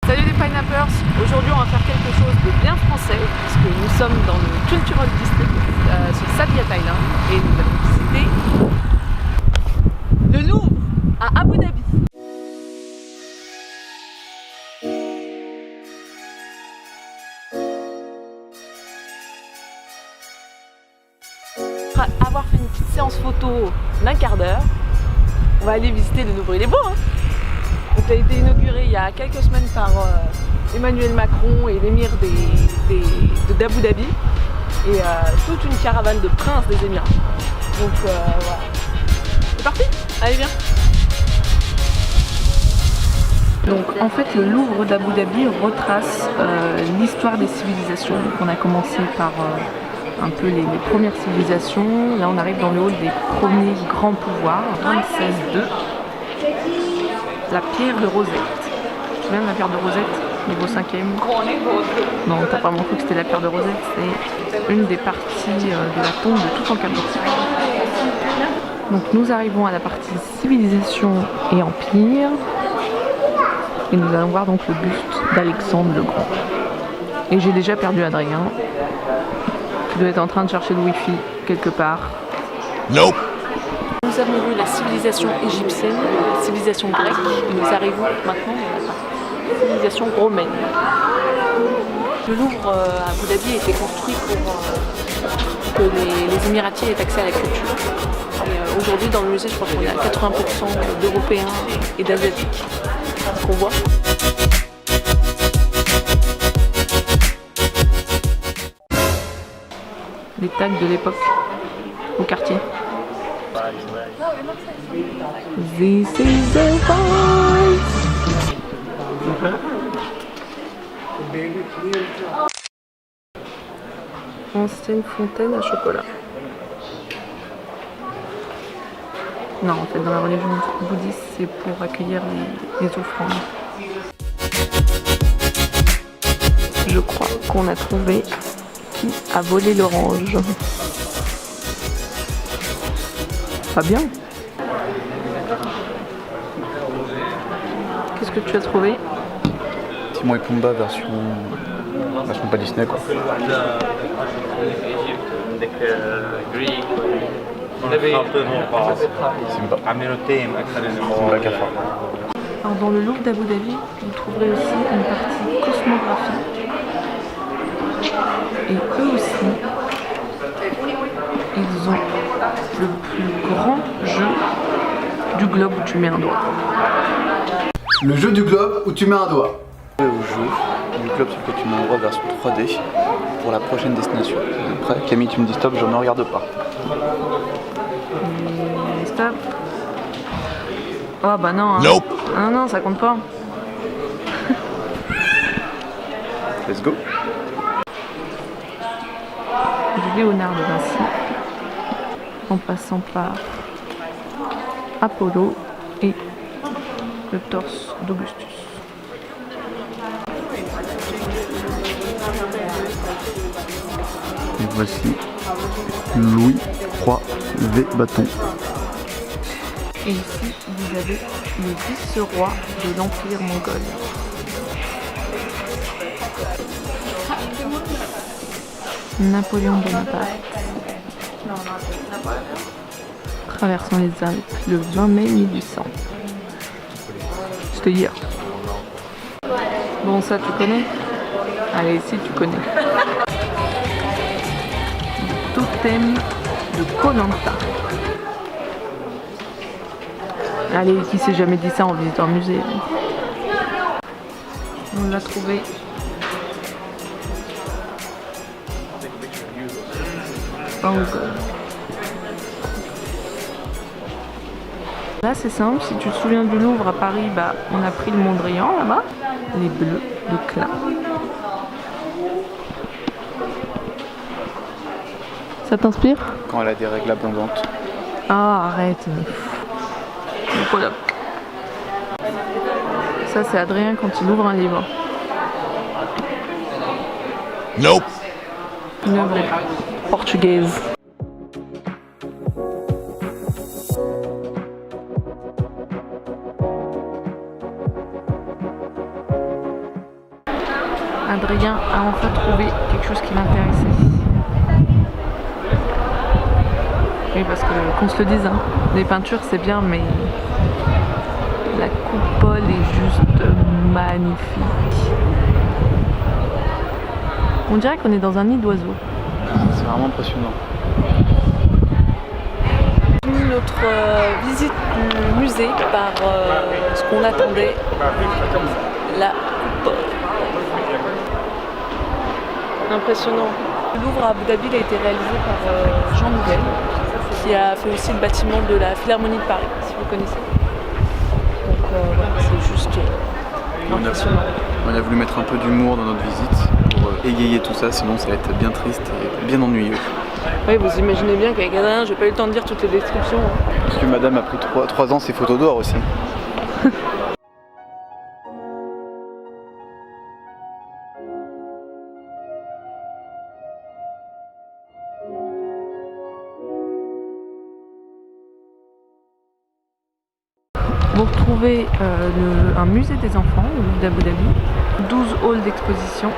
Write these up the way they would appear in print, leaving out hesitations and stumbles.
Salut les Pineappers, aujourd'hui on va faire quelque chose de bien français puisque nous sommes dans le Cultural District sur Saadiyat Island et nous allons visiter le Louvre à Abu Dhabi. Après avoir fait une petite séance photo d'un quart d'heure, on va aller visiter le Louvre. Il est beau hein. Donc, il a été inauguré il y a quelques semaines par Emmanuel Macron et l'émir d'Abu Dhabi et toute une caravane de princes des Émirats. Donc voilà. C'est parti. Allez viens. Donc en fait le Louvre d'Abu Dhabi retrace l'histoire des civilisations. Donc on a commencé par un peu les premières civilisations. Là on arrive dans le hall des premiers grands pouvoirs, 26-2. La pierre de Rosette. Tu te souviens de la pierre de Rosette, niveau 5e? Non, t'as vraiment cru que c'était la pierre de Rosette. C'est une des parties de la tombe de Toutankhamon. Donc nous arrivons à la partie civilisation et empire. Et nous allons voir donc le buste d'Alexandre le Grand. Et j'ai déjà perdu Adrien. Tu dois être en train de chercher le wifi quelque part. Nope. Nous avons vu la civilisation égyptienne, la civilisation grecque, et nous arrivons maintenant à la civilisation romaine. Le Louvre à Abu Dhabi a été construit pour que les Émiratiers aient accès à la culture. Et aujourd'hui dans le musée, je crois qu'on est à 80% d'Européens et d'Asiatiques qu'on voit. Les tags de l'époque au quartier. This is the voice. Ancienne fontaine à chocolat. Non, en fait, dans la religion bouddhiste, c'est pour accueillir les offrandes. Je crois qu'on a trouvé qui a volé l'orange. Pas bien. Qu'est-ce que tu as trouvé? Timon et Pumba version pas Disney quoi. Simba. Alors dans le Louvre d'Abu Dhabi, vous trouverez aussi une partie cosmographie. Et eux aussi, ils ont le plus grand jeu du globe où tu mets un doigt. Le jeu du globe où tu mets un doigt. Au jeu du globe sur lequel tu mets un doigt version 3D pour la prochaine destination. Après, Camille, tu me dis stop, je ne regarde pas. Et stop. Oh bah non. Hein. Nope. Ah non, ça compte pas. Let's go. Du Léonard de Vinci, en passant par Apollo et le torse d'Augustus. Et voici Louis III V. Bâton. Et ici, vous avez le vice-roi de l'Empire mongol. Napoléon Bonaparte. Traversant les Alpes le 20 mai 1800. C'était hier. Bon, ça tu connais? Allez, ici tu connais. Totem de Koh Lanta. Allez, qui s'est jamais dit ça en visitant un musée? On l'a trouvé. Là c'est simple, si tu te souviens du Louvre à Paris, bah, on a pris le Mondrian là-bas, les bleus de Klein. Ça t'inspire? Quand elle a des règles abondantes. Ah arrête. Voilà. Ça c'est Adrien quand il ouvre un livre. Nope. Une œuvre portugaise. Adrien a enfin trouvé quelque chose qui l'intéressait. Oui, parce que qu'on se le dise, hein, les peintures c'est bien, mais la coupole est juste magnifique. On dirait qu'on est dans un nid d'oiseaux. C'est vraiment impressionnant. Notre visite du musée par ce qu'on attendait, la coupole. Impressionnant. Le Louvre à Abu Dhabi a été réalisé par Jean Nouvel, qui a fait aussi le bâtiment de la Philharmonie de Paris, si vous connaissez. Donc voilà, c'est juste impressionnant. On a voulu mettre un peu d'humour dans notre visite pour égayer tout ça, sinon ça va être bien triste et bien ennuyeux. Oui, vous imaginez bien qu'avec Adrien, j'ai pas eu le temps de lire toutes les descriptions. Parce que madame a pris 3 ans ses photos d'or aussi. Vous retrouvez un musée des enfants au Louvre d'Abu Dhabi, 12 halls d'exposition.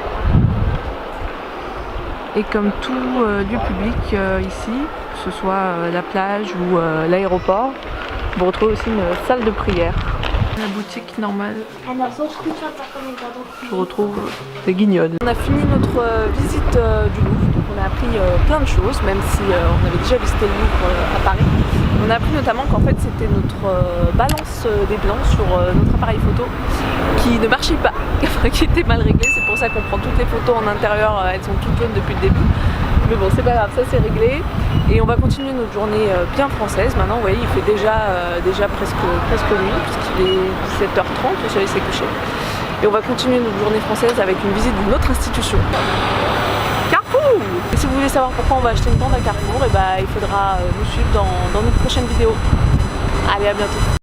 Et comme tout lieu public ici, que ce soit la plage ou l'aéroport, vous retrouvez aussi une salle de prière. La boutique normale, je retrouve des guignols. On a fini notre visite du Louvre, donc on a appris plein de choses, même si on avait déjà visité le Louvre à Paris. On a appris notamment qu'en fait c'était notre balance des blancs sur notre appareil photo qui ne marchait pas, qui était mal réglé. C'est pour ça qu'on prend toutes les photos en intérieur, elles sont toutes jaunes depuis le début. Mais bon, c'est pas grave, ça c'est réglé. Et on va continuer notre journée bien française. Maintenant, vous voyez, il fait déjà presque nuit, puisqu'il est 17h30, le soleil s'est couché. Et on va continuer notre journée française avec une visite d'une autre institution. Carrefour! Et si vous voulez savoir pourquoi on va acheter une tente à Carrefour, et il faudra nous suivre dans notre prochaine vidéo. Allez, à bientôt!